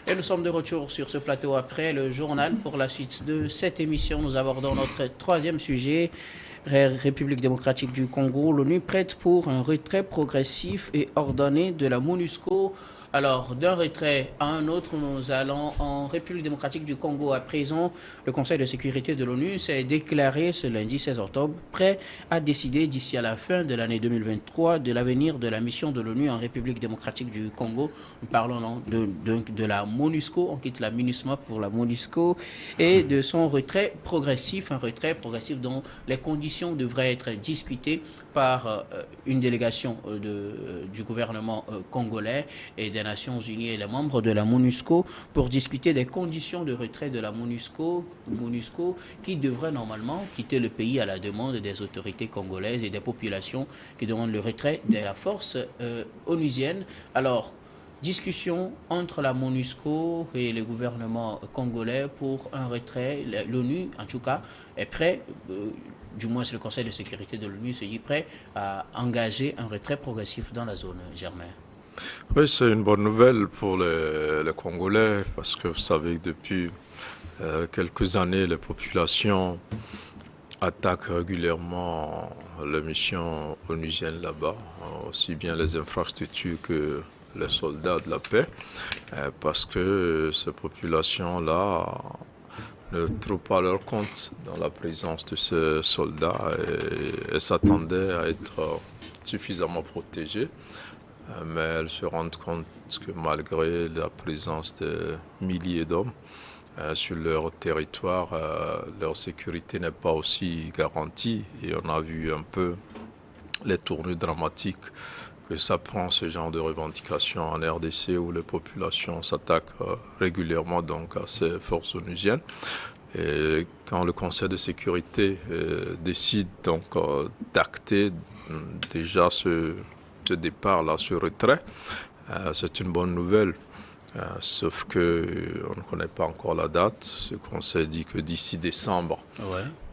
Et nous sommes de retour sur ce plateau après le journal. Pour la suite de cette émission, nous abordons notre troisième sujet. République démocratique du Congo, l'ONU prête pour un retrait progressif et ordonné de la MONUSCO. Alors, d'un retrait à un autre, nous allons en République démocratique du Congo. À présent, le Conseil de sécurité de l'ONU s'est déclaré ce lundi 16 octobre prêt à décider d'ici à la fin de l'année 2023 de l'avenir de la mission de l'ONU en République démocratique du Congo. Nous parlons de la MONUSCO, on quitte la MINUSMA pour la MONUSCO, et de son retrait progressif, un retrait progressif dont les conditions devraient être discutées par une délégation du gouvernement congolais et des Nations Unies et les membres de la MONUSCO pour discuter des conditions de retrait de la MONUSCO qui devrait normalement quitter le pays à la demande des autorités congolaises et des populations qui demandent le retrait de la force onusienne. Alors, discussion entre la MONUSCO et le gouvernement congolais pour un retrait. L'ONU, en tout cas, est prêt, du moins le Conseil de sécurité de l'ONU se dit prêt à engager un retrait progressif dans la zone, Germain. Oui, c'est une bonne nouvelle pour les Congolais parce que vous savez que depuis quelques années, les populations attaquent régulièrement les missions onusiennes là-bas, aussi bien les infrastructures que les soldats de la paix, parce que ces populations-là ne trouvent pas leur compte dans la présence de ces soldats et s'attendaient à être suffisamment protégées. Mais elles se rendent compte que malgré la présence de milliers d'hommes sur leur territoire, leur sécurité n'est pas aussi garantie. Et on a vu un peu les tournures dramatiques que ça prend, ce genre de revendications en RDC où les populations s'attaquent régulièrement donc à ces forces onusiennes. Et quand le Conseil de sécurité décide donc d'acter déjà ce départ-là, ce retrait, c'est une bonne nouvelle. Sauf qu'on ne connaît pas encore la date. Ce Conseil dit que d'ici décembre,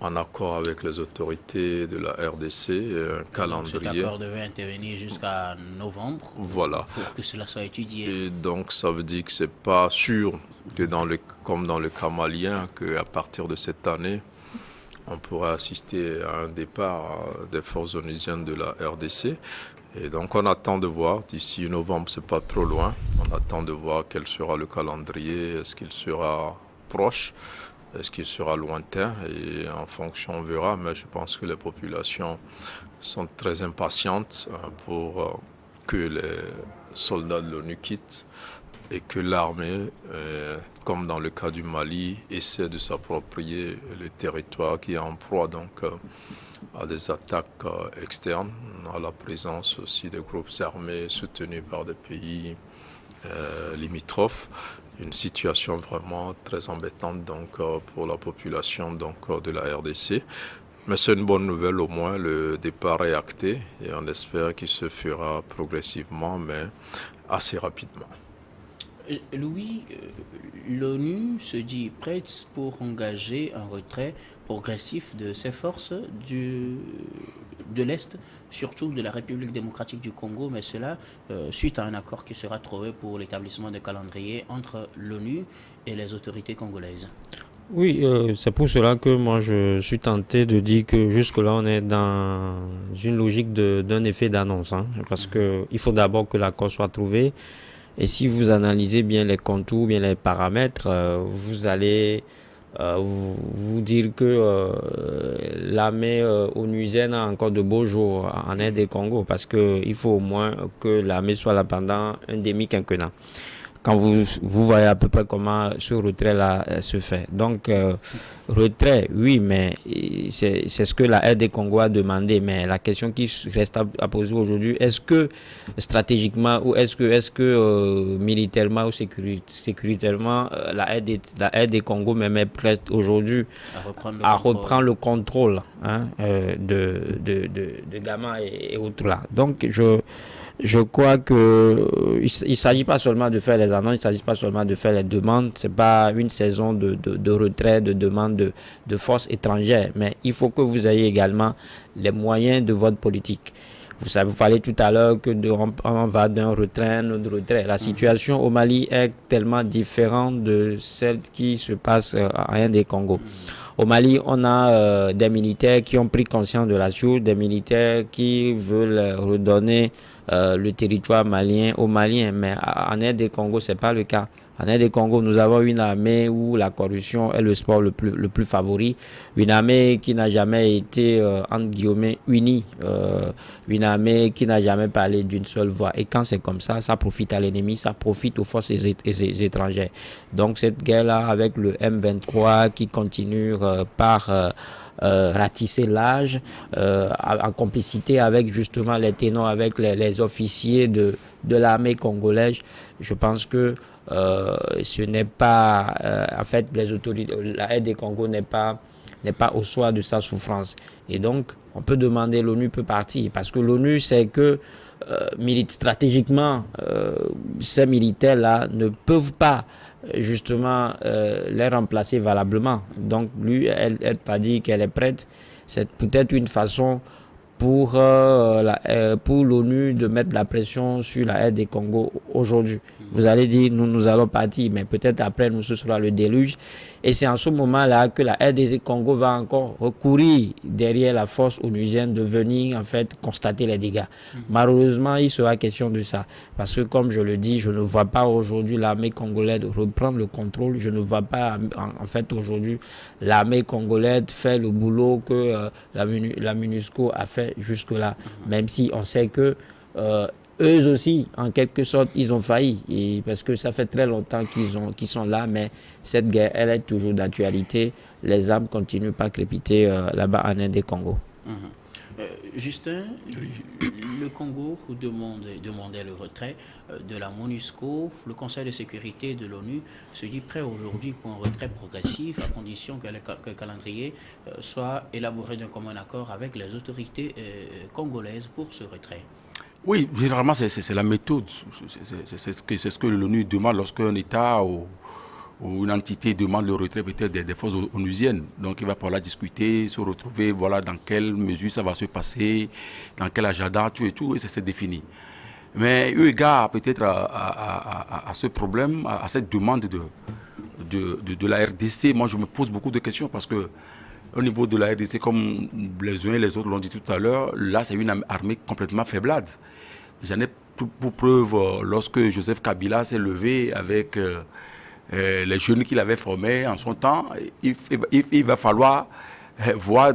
en accord avec les autorités de la RDC, un calendrier. Cet accord devait intervenir jusqu'à novembre pour que cela soit étudié. Et donc ça veut dire que ce n'est pas sûr que comme dans le cas malien, qu'à partir de cette année, on pourra assister à un départ des forces onusiennes de la RDC. Et donc on attend de voir, d'ici novembre, c'est pas trop loin, on attend de voir quel sera le calendrier, est-ce qu'il sera proche, est-ce qu'il sera lointain, et en fonction on verra, mais je pense que les populations sont très impatientes pour que les soldats de l'ONU quittent et que l'armée, comme dans le cas du Mali, essaie de s'approprier le territoire qui est en proie donc à des attaques externes, à la présence aussi des groupes armés soutenus par des pays limitrophes. Une situation vraiment très embêtante donc, pour la population donc, de la RDC. Mais c'est une bonne nouvelle, au moins le départ est acté et on espère qu'il se fera progressivement mais assez rapidement. Louis, l'ONU se dit prête pour engager un retrait progressif de ses forces de l'Est, surtout de la République démocratique du Congo, mais cela suite à un accord qui sera trouvé pour l'établissement de calendrier entre l'ONU et les autorités congolaises. Oui, c'est pour cela que moi je suis tenté de dire que jusque-là on est dans une logique d'un effet d'annonce, parce qu'il faut d'abord que l'accord soit trouvé. Et si vous analysez bien les contours, bien les paramètres, vous allez vous dire que l'armée onusienne a encore de beaux jours en RD Congo, parce qu'il faut au moins que l'armée soit là pendant un demi-quinquennat. Quand vous voyez à peu près comment ce retrait-là se fait. Donc, retrait, oui, mais c'est ce que la RD Congo a demandé. Mais la question qui reste à poser aujourd'hui, est-ce que stratégiquement ou est-ce que militairement ou sécuritairement, la RD Congo même est prête aujourd'hui à reprendre le contrôle de Gama et autres là. Donc, je crois que il ne s'agit pas seulement de faire les annonces, il ne s'agit pas seulement de faire les demandes. Ce n'est pas une saison de retrait, de demande de forces étrangères. Mais il faut que vous ayez également les moyens de votre politique. Vous savez, vous parlez tout à l'heure que on va d'un retrait à un autre retrait. La situation au Mali est tellement différente de celle qui se passe à un des Congo. Au Mali, on a des militaires qui ont pris conscience de la chose, des militaires qui veulent redonner le territoire malien aux Maliens. Mais en Aire des Congo, ce n'est pas le cas. En Aire des Congo, nous avons une armée où la corruption est le sport le plus favori. Une armée qui n'a jamais été, entre guillemets, unie. Une armée qui n'a jamais parlé d'une seule voix. Et quand c'est comme ça profite à l'ennemi, ça profite aux forces étrangères. Donc cette guerre-là, avec le M23 qui continue par ratisser l'âge, en complicité avec justement les ténors, avec les officiers de l'armée congolaise, je pense que ce n'est pas, en fait, les autorités, la aide des Congo n'est pas au soir de sa souffrance. Et donc, on peut demander, l'ONU peut partir, parce que l'ONU sait que stratégiquement, ces militaires-là ne peuvent pas justement les remplacer valablement. Donc, lui, elle va dire qu'elle est prête. C'est peut-être une façon pour l'ONU de mettre la pression sur la aide des Congo aujourd'hui. Vous allez dire, nous allons partir, mais peut-être après, ce sera le déluge. Et c'est en ce moment-là que la aide des Congo va encore recourir derrière la force onusienne de venir, en fait, constater les dégâts. Malheureusement, il sera question de ça. Parce que, comme je le dis, je ne vois pas aujourd'hui l'armée congolaise reprendre le contrôle. Je ne vois pas, en fait, aujourd'hui, l'armée congolaise faire le boulot que la MONUSCO a fait jusque-là. Même si on sait que eux aussi, en quelque sorte, ils ont failli. Et parce que ça fait très longtemps qu'ils sont là, mais cette guerre, elle est toujours d'actualité. Les armes continuent pas à crépiter là-bas en Inde et Congo. Justin, le Congo demandait le retrait de la MONUSCO. Le Conseil de sécurité de l'ONU se dit prêt aujourd'hui pour un retrait progressif à condition que le calendrier soit élaboré d'un commun accord avec les autorités congolaises pour ce retrait. Oui, généralement, c'est la méthode. C'est ce que l'ONU demande lorsqu'un État ou une entité demande le retrait peut-être des forces onusiennes. Donc, il va falloir discuter, se retrouver, voilà dans quelle mesure ça va se passer, dans quel agenda, tout et tout, et c'est défini. Mais eu égard peut-être à ce problème, à cette demande de la RDC, moi, je me pose beaucoup de questions parce que au niveau de la RDC, comme les uns et les autres l'ont dit tout à l'heure, là, c'est une armée complètement faiblade. J'en ai pour preuve lorsque Joseph Kabila s'est levé avec les jeunes qu'il avait formés en son temps. Il va falloir voir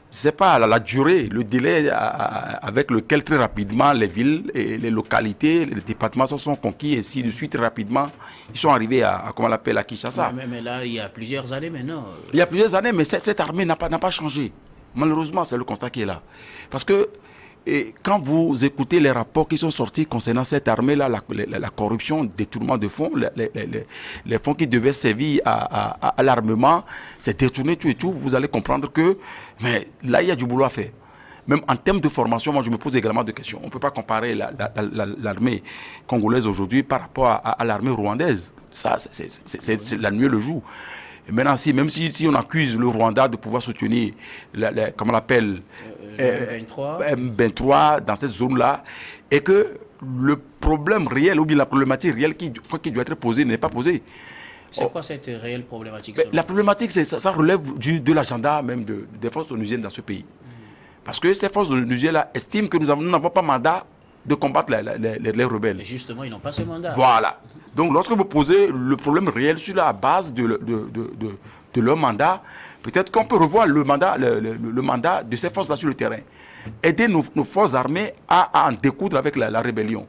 c'est pas la durée, le délai avec lequel très rapidement les villes et les localités, les départements se sont conquis, et ainsi de suite rapidement, ils sont arrivés à comment on l'appelle, à Kinshasa. Mais là, il y a plusieurs années maintenant. Il y a plusieurs années, mais cette armée n'a pas changé. Malheureusement, c'est le constat qui est là. Parce que quand vous écoutez les rapports qui sont sortis concernant cette armée-là, la corruption, détournement de fonds, les fonds qui devaient servir à l'armement, c'est détourné tout et tout, vous allez comprendre que mais là, il y a du boulot à faire. Même en termes de formation, moi, je me pose également des questions. On ne peut pas comparer l'armée congolaise aujourd'hui par rapport à l'armée rwandaise. Ça, c'est la nuit le jour. Et maintenant, même si on accuse le Rwanda de pouvoir soutenir, comment on l'appelle, M23 dans cette zone-là, et que le problème réel, ou bien la problématique réelle qui doit être posée n'est pas posée. C'est quoi cette réelle problématique? La problématique, ça relève de l'agenda même des forces onusiennes dans ce pays. Parce que ces forces onusiennes-là estiment que nous n'avons pas mandat de combattre les rebelles. Et justement, ils n'ont pas ce mandat. Voilà. Donc, lorsque vous posez le problème réel sur la base de leur mandat, peut-être qu'on peut revoir le mandat de ces forces-là sur le terrain. Aider nos forces armées à en découdre avec la rébellion.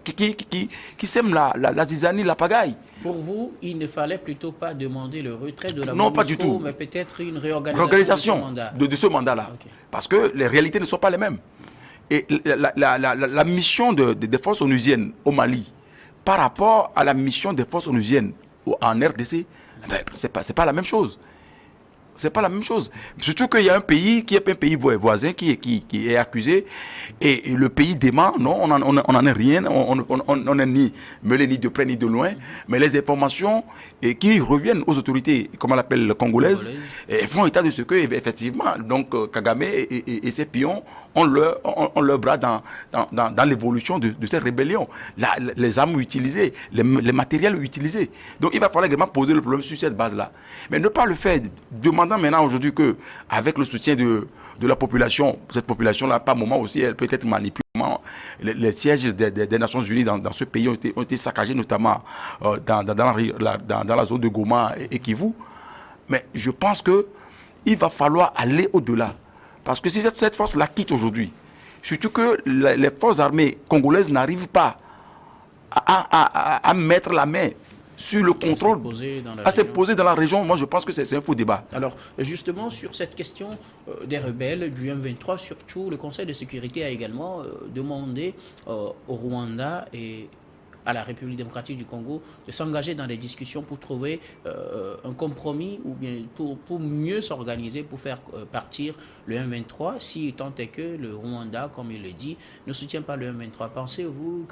Qui sème la zizanie, la pagaille. Pour vous, il ne fallait plutôt pas demander le retrait de la MONUSCO, pas du tout, mais peut-être une réorganisation de ce mandat-là. Okay. Parce que les réalités ne sont pas les mêmes. Et la mission des forces onusiennes au Mali, par rapport à la mission des forces onusiennes en RDC, c'est pas la même chose. C'est pas la même chose. Surtout qu'il y a un pays qui est un pays voisin qui est accusé et le pays dément. Non, on n'en est rien. On n'est ni mêlé ni de près ni de loin. Mais les informations qui reviennent aux autorités, comme on l'appelle, congolaises, font état de ce que, effectivement, donc Kagame et ses pions ont leur bras dans l'évolution de cette rébellion. Les armes utilisées, les matériels utilisés. Donc il va falloir également poser le problème sur cette base-là. Mais ne pas le faire, demandant maintenant aujourd'hui qu'avec le soutien de la population, cette population-là, par moment aussi, elle peut être manipulée. Les sièges des Nations Unies dans ce pays ont été saccagés, notamment dans la zone de Goma et Kivu. Mais je pense qu'il va falloir aller au-delà. Parce que si cette force-là quitte aujourd'hui, surtout que les forces armées congolaises n'arrivent pas à mettre la main sur le contrôle, à s'imposer dans la région, moi je pense que c'est un faux débat. Alors justement sur cette question des rebelles du M23, surtout le Conseil de sécurité a également demandé au Rwanda et à la République démocratique du Congo de s'engager dans des discussions pour trouver un compromis ou bien pour mieux s'organiser, pour faire partir le M23, si tant est que le Rwanda, comme il le dit, ne soutient pas le M23. Pensez-vous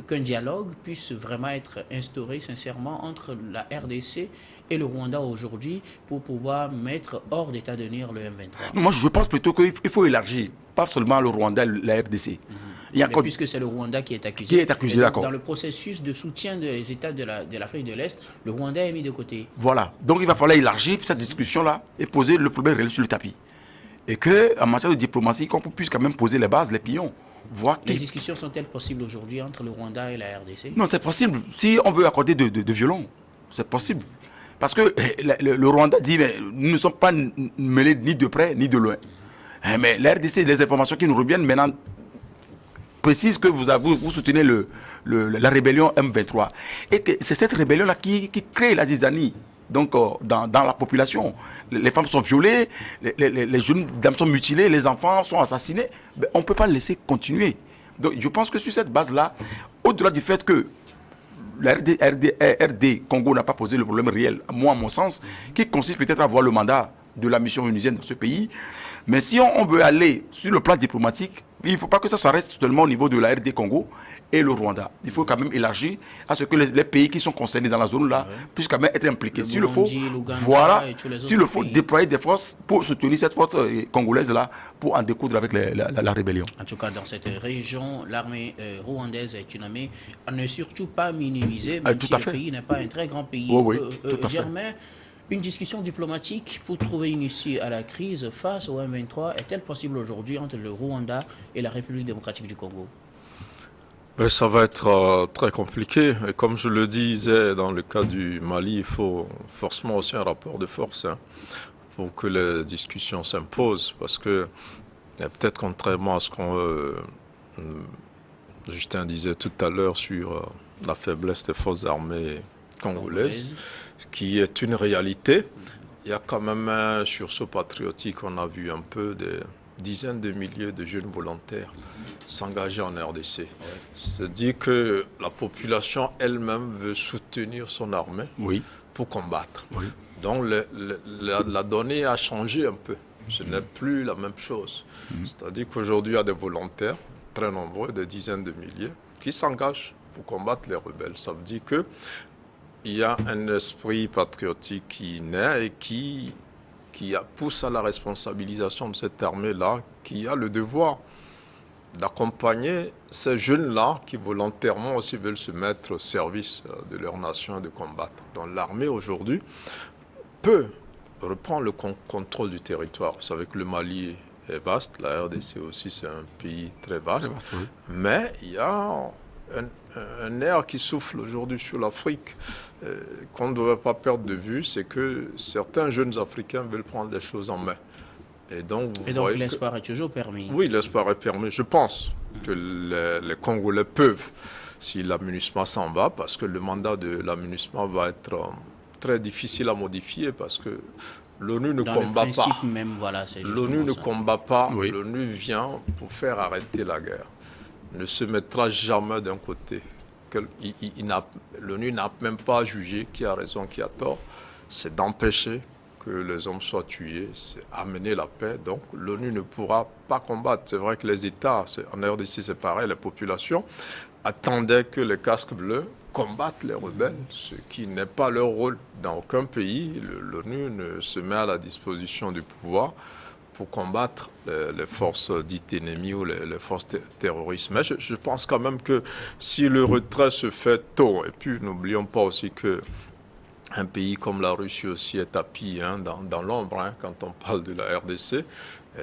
qu'un dialogue puisse vraiment être instauré sincèrement entre la RDC et le Rwanda aujourd'hui pour pouvoir mettre hors d'état de nuire le M23? Moi je pense plutôt qu'il faut élargir, pas seulement le Rwanda, la RDC. Puisque c'est le Rwanda qui est accusé. D'accord. Dans le processus de soutien des États de l'Afrique de l'Est, le Rwanda est mis de côté. Voilà. Donc il va falloir élargir cette discussion-là et poser le problème réel sur le tapis. Et qu'en matière de diplomatie, qu'on puisse quand même poser les bases, les pions. Les discussions sont-elles possibles aujourd'hui entre le Rwanda et la RDC? Non, c'est possible. Si on veut accorder de violons, c'est possible. Parce que le Rwanda dit, mais nous ne sommes pas mêlés ni de près ni de loin. Mais la RDC, les informations qui nous reviennent maintenant précise que vous soutenez la rébellion M23. Et que c'est cette rébellion-là qui crée la zizanie donc, dans la population. Les femmes sont violées, les jeunes dames sont mutilées, les enfants sont assassinés. Mais on ne peut pas le laisser continuer. Donc je pense que sur cette base-là, au-delà du fait que la RD Congo n'a pas posé le problème réel, moi à mon sens, qui consiste peut-être à avoir le mandat de la mission onusienne dans ce pays. Mais si on veut aller sur le plan diplomatique, il ne faut pas que ça reste seulement au niveau de la RD Congo et le Rwanda. Il faut quand même élargir à ce que les pays qui sont concernés dans la zone-là puissent quand même être impliqués. S'il le faut, s'il le faut, déployer des forces pour soutenir cette force congolaise-là pour en découdre avec la rébellion. En tout cas, dans cette région, l'armée rwandaise est une armée à ne surtout pas minimiser, même si le pays n'est pas un très grand pays. Germain, une discussion diplomatique pour trouver une issue à la crise face au M23 est-elle possible aujourd'hui entre le Rwanda et la République démocratique du Congo? Ça va être très compliqué. Et comme je le disais, dans le cas du Mali, il faut forcément aussi un rapport de force pour que les discussions s'imposent. Parce que peut-être contrairement à ce qu'on Justin disait tout à l'heure sur la faiblesse des forces armées congolaises, qui est une réalité. Il y a quand même un sursaut patriotique. On a vu un peu des dizaines de milliers de jeunes volontaires s'engager en RDC. C'est-à-dire que la population elle-même veut soutenir son armée pour combattre. Donc la donnée a changé un peu. Ce n'est plus la même chose. C'est-à-dire qu'aujourd'hui, il y a des volontaires, très nombreux, des dizaines de milliers, qui s'engagent pour combattre les rebelles. Ça veut dire que il y a un esprit patriotique qui naît et qui pousse à la responsabilisation de cette armée-là, qui a le devoir d'accompagner ces jeunes-là qui volontairement aussi veulent se mettre au service de leur nation et de combattre. Donc l'armée aujourd'hui peut reprendre le contrôle du territoire. Vous savez que le Mali est vaste, la RDC aussi c'est un pays très vaste, mais il y a un air qui souffle aujourd'hui sur l'Afrique qu'on ne devrait pas perdre de vue, c'est que certains jeunes Africains veulent prendre les choses en main. Et donc l'espoir est toujours permis. Oui, l'espoir est permis. Je pense que les Congolais peuvent, si la MINUSMA s'en va, parce que le mandat de la MINUSMA va être très difficile à modifier, parce que l'ONU ne combat pas. L'ONU ne combat pas, l'ONU vient pour faire arrêter la guerre. Ne se mettra jamais d'un côté. L'ONU n'a même pas jugé qui a raison, qui a tort. C'est d'empêcher que les hommes soient tués, c'est amener la paix. Donc l'ONU ne pourra pas combattre. C'est vrai que les États, en RDC c'est pareil, la population attendait que les casques bleus combattent les rebelles, ce qui n'est pas leur rôle. Dans aucun pays, l'ONU ne se met à la disposition du pouvoir pour combattre les forces dites ennemies ou les forces terroristes. Mais je pense quand même que si le retrait se fait tôt, et puis n'oublions pas aussi que un pays comme la Russie aussi est tapis dans l'ombre quand on parle de la RDC.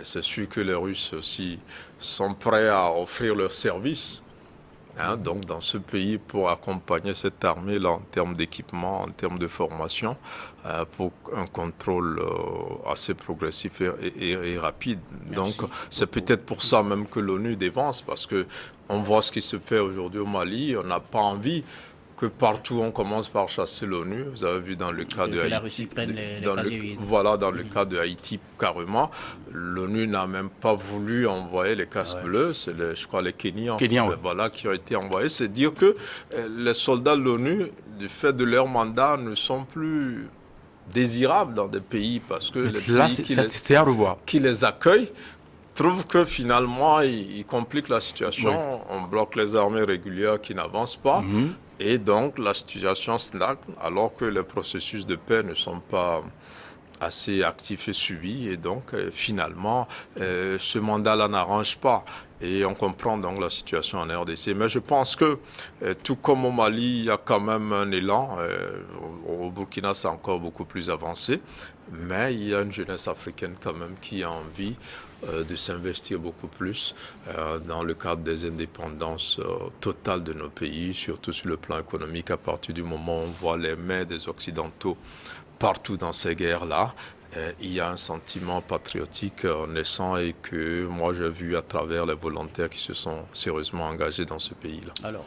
C'est sûr que les Russes aussi sont prêts à offrir leurs services donc dans ce pays pour accompagner cette armée-là en termes d'équipement, en termes de formation, pour un contrôle assez progressif et rapide. Merci. Donc c'est peut-être pour ça même que l'ONU dévance, parce que on voit ce qui se fait aujourd'hui au Mali, on n'a pas envie que partout on commence par chasser l'ONU. Vous avez vu dans le cas de Haïti. La Russie prenne les casiers vides. Voilà, dans le cas de Haïti, carrément, l'ONU n'a même pas voulu envoyer les casques bleus. C'est, je crois, les Kenyans voilà, qui ont été envoyés. C'est dire que les soldats de l'ONU, du fait de leur mandat, ne sont plus désirables dans des pays, parce que les là, pays qui les accueillent trouvent que finalement, ils compliquent la situation. Oui. On bloque les armées régulières qui n'avancent pas. Et donc, la situation stagne, alors que les processus de paix ne sont pas assez actifs et suivis. Et donc, finalement, ce mandat-là n'arrange pas. Et on comprend donc la situation en RDC. Mais je pense que, tout comme au Mali, il y a quand même un élan. Au Burkina, c'est encore beaucoup plus avancé. Mais il y a une jeunesse africaine quand même qui a envie de s'investir beaucoup plus dans le cadre des indépendances totales de nos pays, surtout sur le plan économique, à partir du moment où on voit les mains des Occidentaux partout dans ces guerres-là. Il y a un sentiment patriotique naissant et que moi j'ai vu à travers les volontaires qui se sont sérieusement engagés dans ce pays-là. Alors,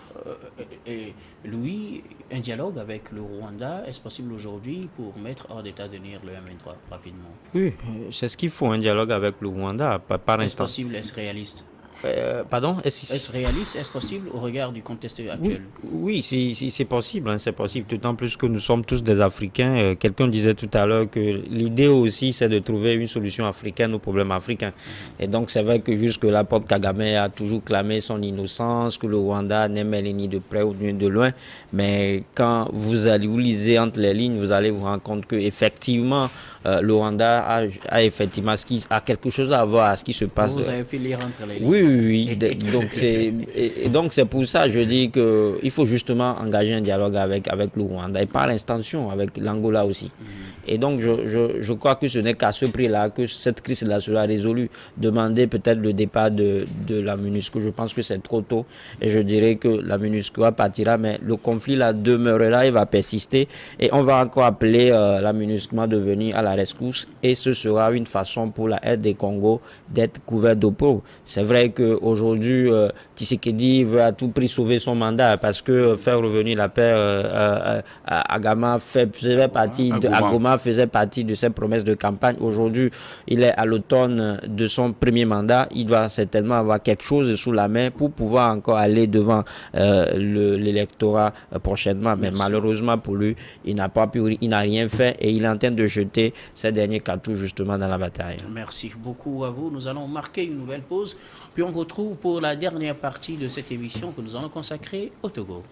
Louis, un dialogue avec le Rwanda, est-ce possible aujourd'hui pour mettre hors d'état de nuire le M23 rapidement? Oui, c'est ce qu'il faut, un dialogue avec le Rwanda, par Est-ce possible, est-ce réaliste? Pardon? Est-ce réaliste, est-ce possible au regard du contexte actuel? Oui, c'est possible, c'est possible, d'autant plus que nous sommes tous des Africains. Quelqu'un disait tout à l'heure que l'idée aussi, c'est de trouver une solution africaine aux problèmes africains. Et donc, c'est vrai que jusque-là, Paul Kagame a toujours clamé son innocence, que le Rwanda n'aimait ni de près ou de loin. Mais quand vous lisez entre les lignes, vous allez vous rendre compte qu'effectivement, le Rwanda a effectivement quelque chose à voir à ce qui se passe. Vous avez pu lire entre les lignes. Oui. Donc c'est pour ça que je dis qu'il faut justement engager un dialogue avec le Rwanda et par l'extension avec l'Angola aussi. Et donc je crois que ce n'est qu'à ce prix-là que cette crise-là sera résolue. Demander peut-être le départ de la MONUSCO, je pense que c'est trop tôt. Et je dirais que la MONUSCO partira, mais le conflit là demeurera, il va persister. Et on va encore appeler la MONUSCO de venir à la rescousse. Et ce sera une façon pour la aide des Congo d'être couverte d'eau pauvre. C'est vrai qu'aujourd'hui, Tshisekedi veut à tout prix sauver son mandat parce que faire revenir la paix Agama faisait partie de ses promesses de campagne. Aujourd'hui, il est à l'automne de son premier mandat. Il doit certainement avoir quelque chose sous la main pour pouvoir encore aller devant l'électorat prochainement. Mais malheureusement pour lui, il n'a rien fait et il est en train de jeter ses derniers cartouches justement dans la bataille. Merci beaucoup à vous. Nous allons marquer une nouvelle pause, puis on retrouve pour la dernière partie de cette émission que nous allons consacrer au Togo.